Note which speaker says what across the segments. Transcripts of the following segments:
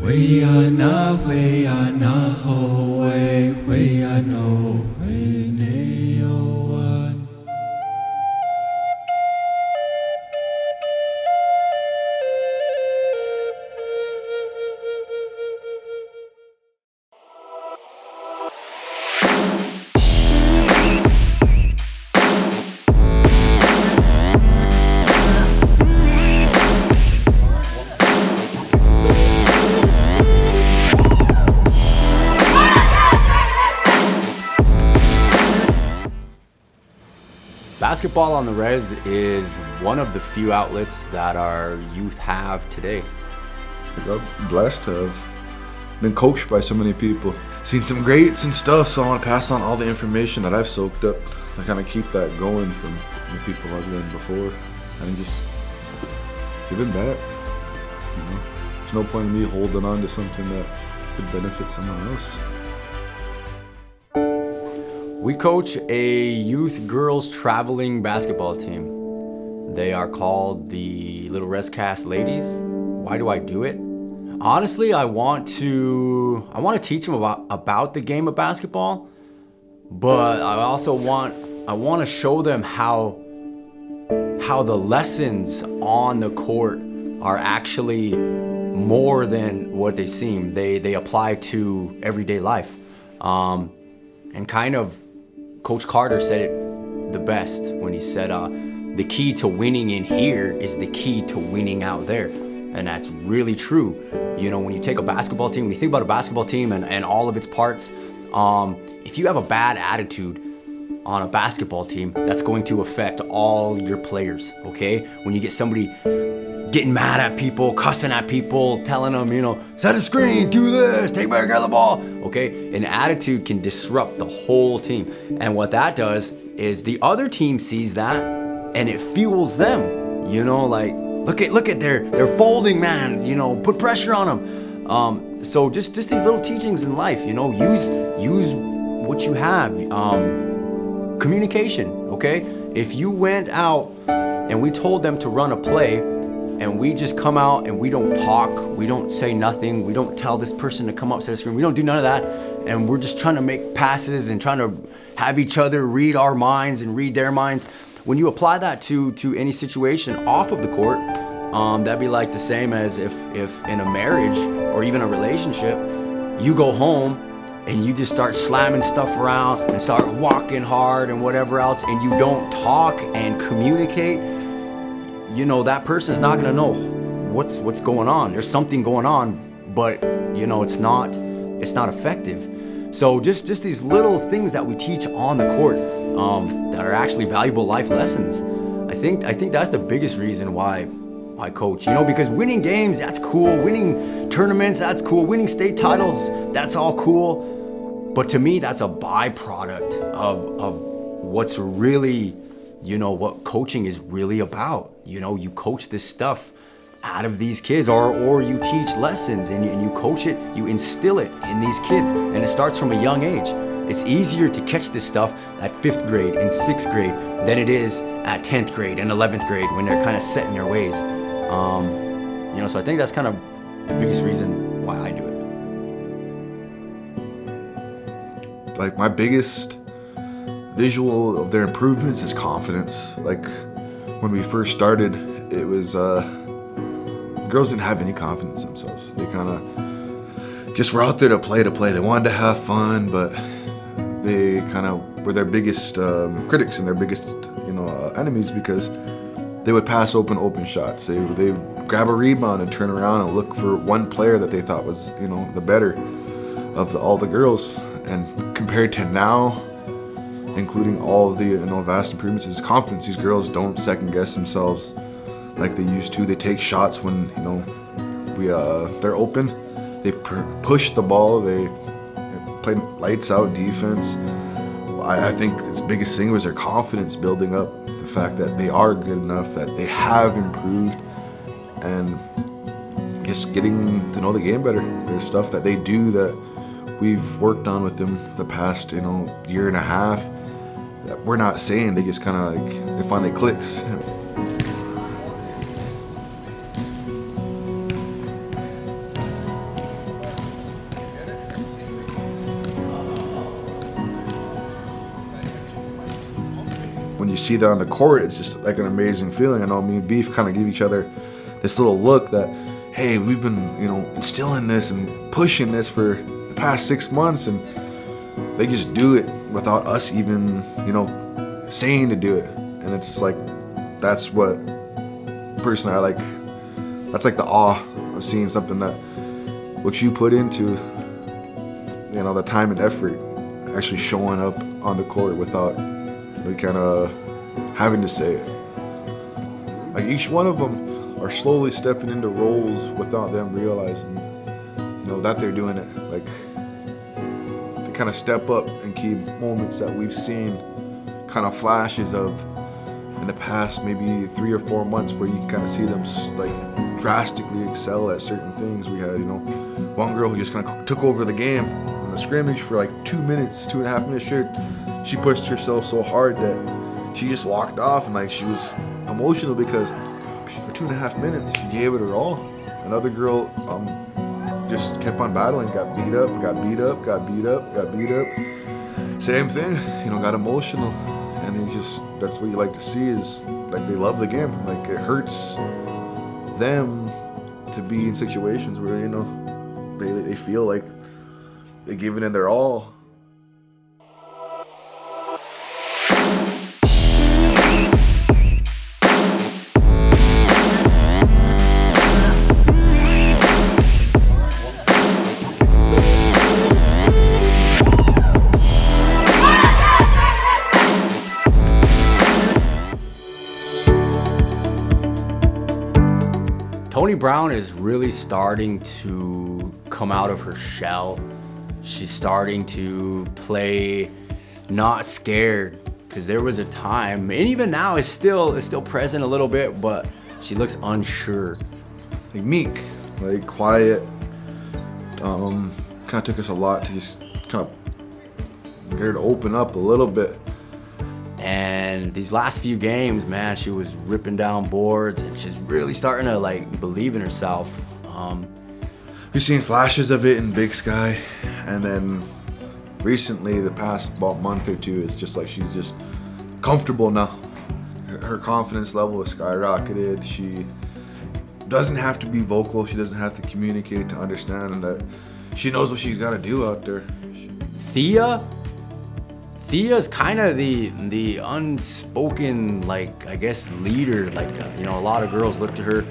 Speaker 1: We are not, we are not, oh, we are no, we need one.
Speaker 2: Basketball on the Res is one of the few outlets that our youth have today.
Speaker 3: I'm blessed to have been coached by so many people, seen some greats and stuff, so I want to pass on all the information that I've soaked up. I kind of keep that going from the people I've learned before and just giving back. You know, there's no point in me holding on to something that could benefit someone else.
Speaker 2: We coach a youth girls traveling basketball team. They are called the Lil Rezkast Ladies. Why do I do it? Honestly, I want to teach them about the game of basketball, but I also want to show them how the lessons on the court are actually more than what they seem. They apply to everyday life. And kind of Coach Carter said it the best when he said, the key to winning in here is the key to winning out there. And that's really true. You know, when you take a basketball team, when you think about a basketball team and all of its parts, if you have a bad attitude on a basketball team, that's going to affect all your players, okay? When you get somebody getting mad at people, cussing at people, telling them, you know, set a screen, do this, take better care of the ball, okay? An attitude can disrupt the whole team. And what that does is the other team sees that and it fuels them, you know, like, look at they're folding, man, you know, put pressure on them. So just these little teachings in life, you know, use what you have. Communication, okay? If you went out and we told them to run a play and we just come out and we don't talk, we don't say nothing, we don't tell this person to come up, set a screen, we don't do none of that, and we're just trying to make passes and trying to have each other read our minds and read their minds. When you apply that to any situation off of the court, that'd be like the same as if in a marriage or even a relationship, you go home and you just start slamming stuff around and start walking hard and whatever else, and you don't talk and communicate, you know, that person's not gonna know what's going on. There's something going on, but you know, it's not effective. So just these little things that we teach on the court that are actually valuable life lessons. I think that's the biggest reason why I coach, you know, because winning games, that's cool. Winning tournaments, that's cool. Winning state titles, that's all cool. But to me, that's a byproduct of what's really, you know, what coaching is really about. You know, you coach this stuff out of these kids, or you teach lessons and you coach it, you instill it in these kids, and it starts from a young age. It's easier to catch this stuff at 5th grade and 6th grade than it is at 10th grade and 11th grade when they're kind of set in their ways. You know, so I think that's kind of the biggest reason why I do it.
Speaker 3: Like, my biggest visual of their improvements is confidence. Like, when we first started, it was girls didn't have any confidence in themselves. They kind of just were out there to play. They wanted to have fun, but they kind of were their biggest critics and their biggest, you know, enemies, because they would pass open shots. They would grab a rebound and turn around and look for one player that they thought was, you know, the better of all the girls. And compared to now, including all of the, you know, vast improvements, is confidence. These girls don't second guess themselves like they used to. They take shots when, you know, they're open. They push the ball. They play lights out defense. I think its biggest thing was their confidence building up. The fact that they are good enough, that they have improved, and just getting to know the game better. There's stuff that they do that we've worked on with them the past, you know, year and a half that we're not saying. They just kind of like, it finally clicks. when you see that on the court, it's just like an amazing feeling. I know me and Beef kind of give each other this little look that, hey, we've been, you know, instilling this and pushing this for the past 6 months, and they just do it without us even, you know, saying to do it. And it's just like, that's what personally I like. That's like the awe of seeing something that what you put into, you know, the time and effort actually showing up on the court without really kind of having to say it. Like each one of them are slowly stepping into roles without them realizing, you know, that they're doing it. Like they kind of step up and keep moments that we've seen kind of flashes of in the past maybe 3 or 4 months, where you can kind of see them like drastically excel at certain things. We had, you know, one girl who just kind of took over the game in the scrimmage for like 2 minutes, 2.5 minutes straight. She pushed herself so hard that she just walked off, and like she was emotional because for 2.5 minutes she gave it her all. Another girl just kept on battling, got beat up, got beat up, got beat up, got beat up. Same thing, you know, got emotional. And they just, that's what you like to see, is like they love the game. Like it hurts them to be in situations where, you know, they feel like they're giving it their all.
Speaker 2: Tony Brown is really starting to come out of her shell. She's starting to play not scared, because there was a time, and even now is still present a little bit, but she looks unsure.
Speaker 3: Like meek, like quiet. Kind of took us a lot to just kind of get her to open up a little bit.
Speaker 2: And these last few games, man, she was ripping down boards, and she's really starting to like believe in herself.
Speaker 3: We've seen flashes of it in Big Sky, and then recently, the past about month or two, it's just like she's just comfortable now. Her confidence level has skyrocketed. She doesn't have to be vocal. She doesn't have to communicate to understand, and that she knows what she's got to do out there.
Speaker 2: Thea's kind of the unspoken, like, I guess, leader. Like, you know, a lot of girls look to her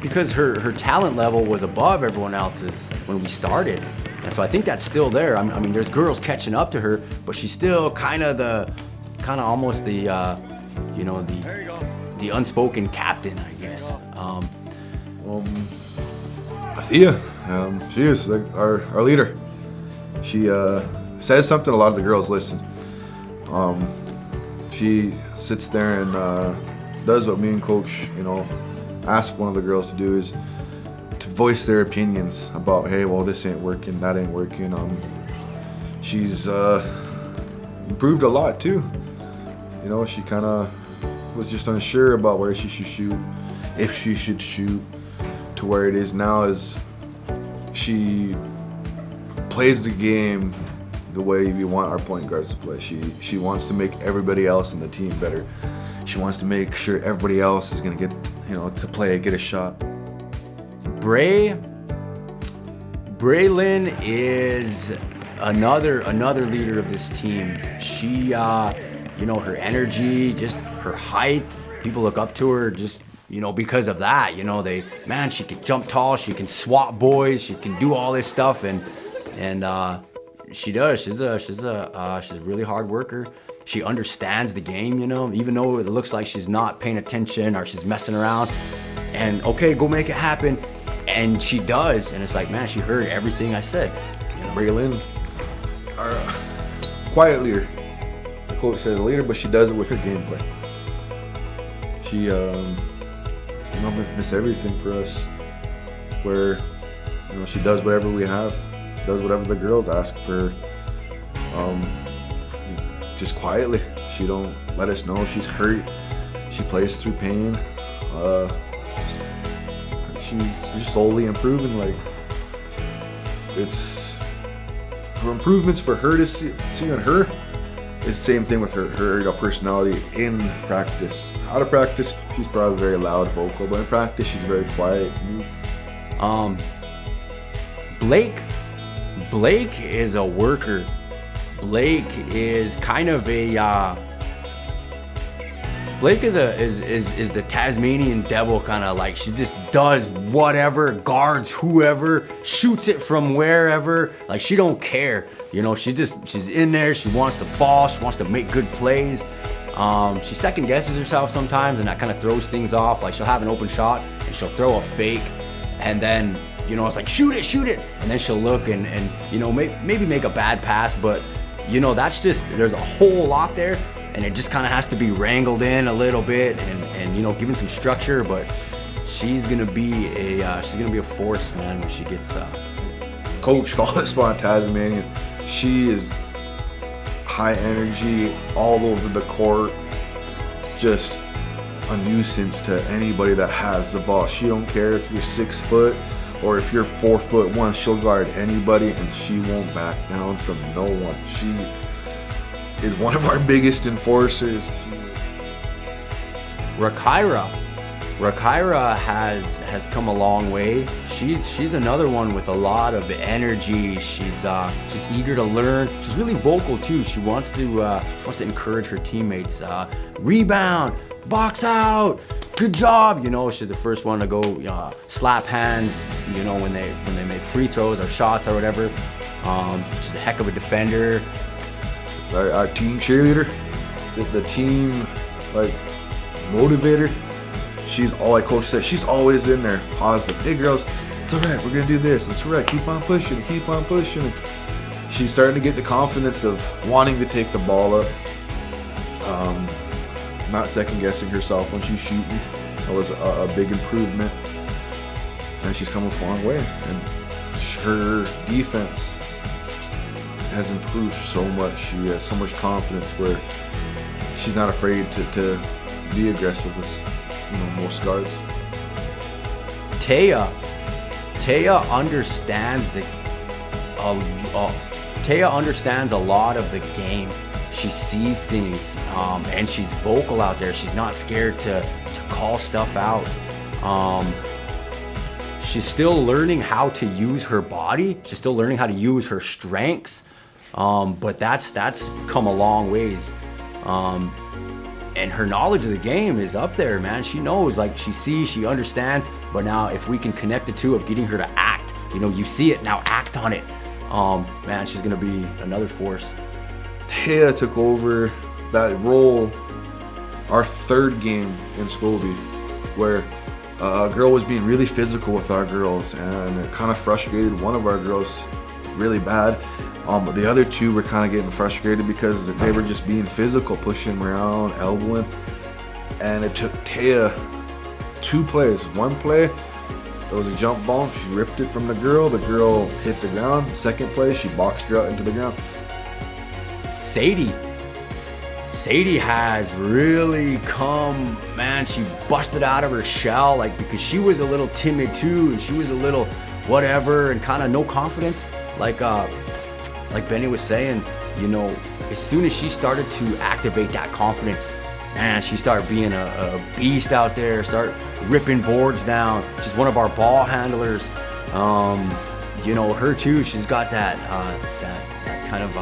Speaker 2: because her talent level was above everyone else's when we started. And so I think that's still there. I mean, there's girls catching up to her, but she's still kind of almost the, you know, the unspoken captain, I guess.
Speaker 3: Thea, she is like our leader. She says something, a lot of the girls listen. She sits there and does what me and Coach, you know, ask one of the girls to do, is to voice their opinions about, hey, well, this ain't working, that ain't working. She's improved a lot too. You know, she kind of was just unsure about where she should shoot, if she should shoot, to where it is now is she plays the game the way we want our point guards to play. She wants to make everybody else in the team better. She wants to make sure everybody else is gonna get, you know, to play, get a shot.
Speaker 2: Braylon is another leader of this team. She, you know, her energy, just her height. People look up to her just, you know, because of that. You know, she can jump tall, she can swat boys, she can do all this stuff, and she does. She's a really hard worker. She understands the game, you know, even though it looks like she's not paying attention or she's messing around. And okay, go make it happen. And she does. And it's like, man, she heard everything I said. You know?
Speaker 3: Braylon, our quiet leader. The coach says a leader, but she does it with her gameplay. She, you know, miss everything for us. Where, you know, she does whatever we have. Does whatever the girls ask for, just quietly. She don't let us know if she's hurt. She plays through pain. She's slowly improving. Like, it's for improvements for her to see on her. It's the same thing with her personality in practice. Out of practice, she's probably very loud, vocal, but in practice, she's very quiet.
Speaker 2: Blake is a worker. Blake is kind of a Blake is the Tasmanian devil, kind of like, she just does whatever, guards whoever, shoots it from wherever, like she don't care. You know, she's in there, she wants the ball, she wants to make good plays. She second guesses herself sometimes, and that kind of throws things off. Like, she'll have an open shot and she'll throw a fake, and then, you know, it's like, shoot it, and then she'll look and you know, maybe make a bad pass, but you know, that's just, there's a whole lot there, and it just kind of has to be wrangled in a little bit and you know, given some structure. But she's gonna be a force, man, when she gets
Speaker 3: Coach called us on Tasmanian. She is high energy all over the court, just a nuisance to anybody that has the ball. She don't care if you're 6 foot or if you're 4'1", she'll guard anybody, and she won't back down from no one. She is one of our biggest enforcers.
Speaker 2: Rakaira has come a long way. She's another one with a lot of energy. She's eager to learn. She's really vocal too. She wants to encourage her teammates. Rebound, box out, good job. You know, she's the first one to go slap hands. You know, when they make free throws or shots or whatever. She's a heck of a defender.
Speaker 3: Our team cheerleader, the team like motivator. She's all, like Coach said, she's always in there, positive. Hey girls, it's all right, we're gonna do this. It's all right, keep on pushing. She's starting to get the confidence of wanting to take the ball up. Not second guessing herself when she's shooting. That was a big improvement. And she's come a long way. And her defense has improved so much. She has so much confidence where she's not afraid to be aggressive with, you know, most guards.
Speaker 2: Taya understands Taya understands a lot of the game. She sees things, and she's vocal out there. She's not scared to call stuff out. She's still learning how to use her body. She's still learning how to use her strengths. But that's come a long ways. And her knowledge of the game is up there, man. She knows, like, she sees, she understands. But now if we can connect the two of getting her to act, you know, you see it, now act on it. Man, she's gonna be another force.
Speaker 3: Taya took over that role our third game in Scobie, where a girl was being really physical with our girls, and it kind of frustrated one of our girls really bad. The other two were kind of getting frustrated because they were just being physical, pushing around, elbowing. And it took Taya 2 plays. One play, there was a jump ball. She ripped it from the girl. The girl hit the ground. The second play, she boxed her out into the ground.
Speaker 2: Sadie has really come, man, she busted out of her shell, like, because she was a little timid too, and she was a little whatever, and kind of no confidence. Like Benny was saying, you know, as soon as she started to activate that confidence, man, she started being a beast out there, start ripping boards down. She's one of our ball handlers. You know, her too, she's got that kind of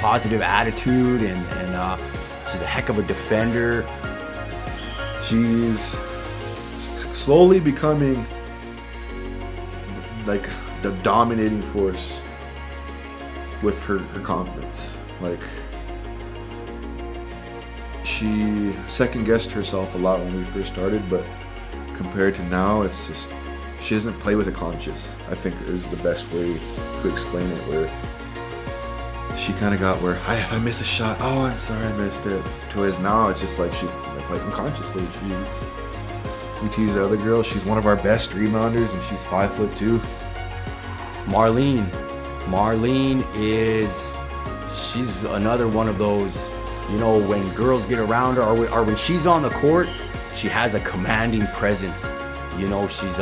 Speaker 2: positive attitude, and she's a heck of a defender.
Speaker 3: She's slowly becoming like the dominating force with her confidence. Like, she second guessed herself a lot when we first started, but compared to now, it's just, she doesn't play with a conscience, I think is the best way to explain it, where she kind of got where, if I miss a shot, oh, I'm sorry I missed it. To whereas now it's just like she like unconsciously. We tease the other girl. She's one of our best rebounders, and she's 5'2".
Speaker 2: Marlene she's another one of those, you know, when girls get around her, or when she's on the court, she has a commanding presence. You know, she's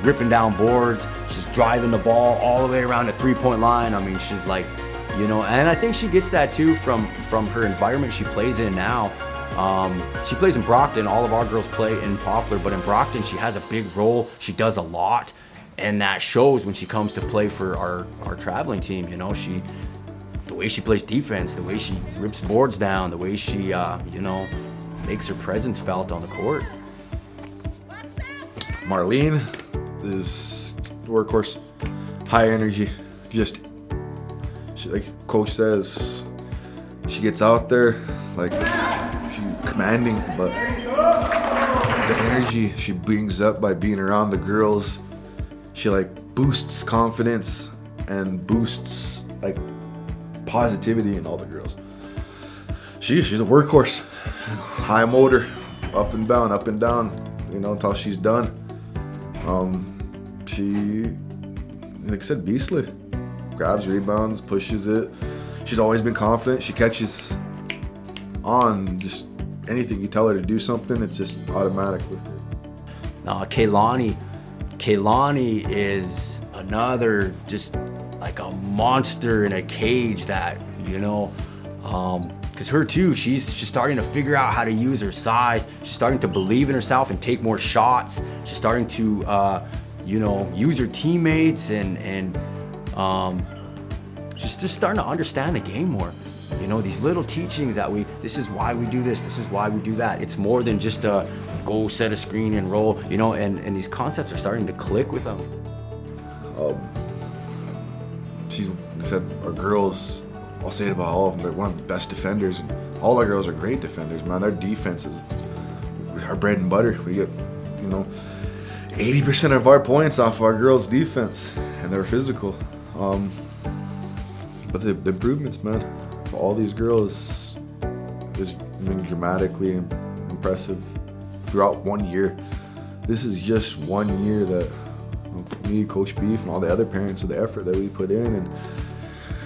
Speaker 2: ripping down boards. She's driving the ball all the way around the 3-point line. I mean, she's like, you know, and I think she gets that too from her environment she plays in now. She plays in Brockton. All of our girls play in Poplar, but in Brockton she has a big role. She does a lot, and that shows when she comes to play for our traveling team. You know, the way she plays defense, the way she rips boards down, the way she you know, makes her presence felt on the court.
Speaker 3: Marlene is workhorse, high energy, just like Coach says, she gets out there like she's commanding, but the energy she brings up by being around the girls, she like boosts confidence and boosts like positivity in all the girls. She's a workhorse, high motor, up and down, you know, until she's done. She, like I said, beastly. Grabs, rebounds, pushes it. She's always been confident. She catches on just anything you tell her to do something, it's just automatic with her.
Speaker 2: Now, Kaylani is another just like a monster in a cage that, you know, because her too, she's starting to figure out how to use her size. She's starting to believe in herself and take more shots. She's starting to, you know, use her teammates and she's just starting to understand the game more. You know, these little teachings that this is why we do this is why we do that. It's more than just a go set a screen and roll, you know, and these concepts are starting to click with them.
Speaker 3: She's, like I said, our girls, I'll say it about all of them, they're one of the best defenders, and all our girls are great defenders, man. Their defense is our bread and butter. We get, you know, 80% of our points off our girls' defense, and they're physical. But the improvements, man, for all these girls is dramatically impressive throughout 1 year. This is just 1 year that me, Coach Beef, and all the other parents of the effort that we put in, and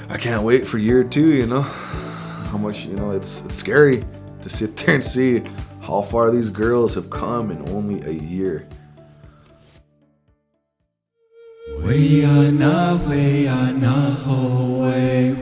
Speaker 3: I can't wait for year 2, you know. How much, you know, it's scary to sit there and see how far these girls have come in only a year.
Speaker 1: We are not, ho, way.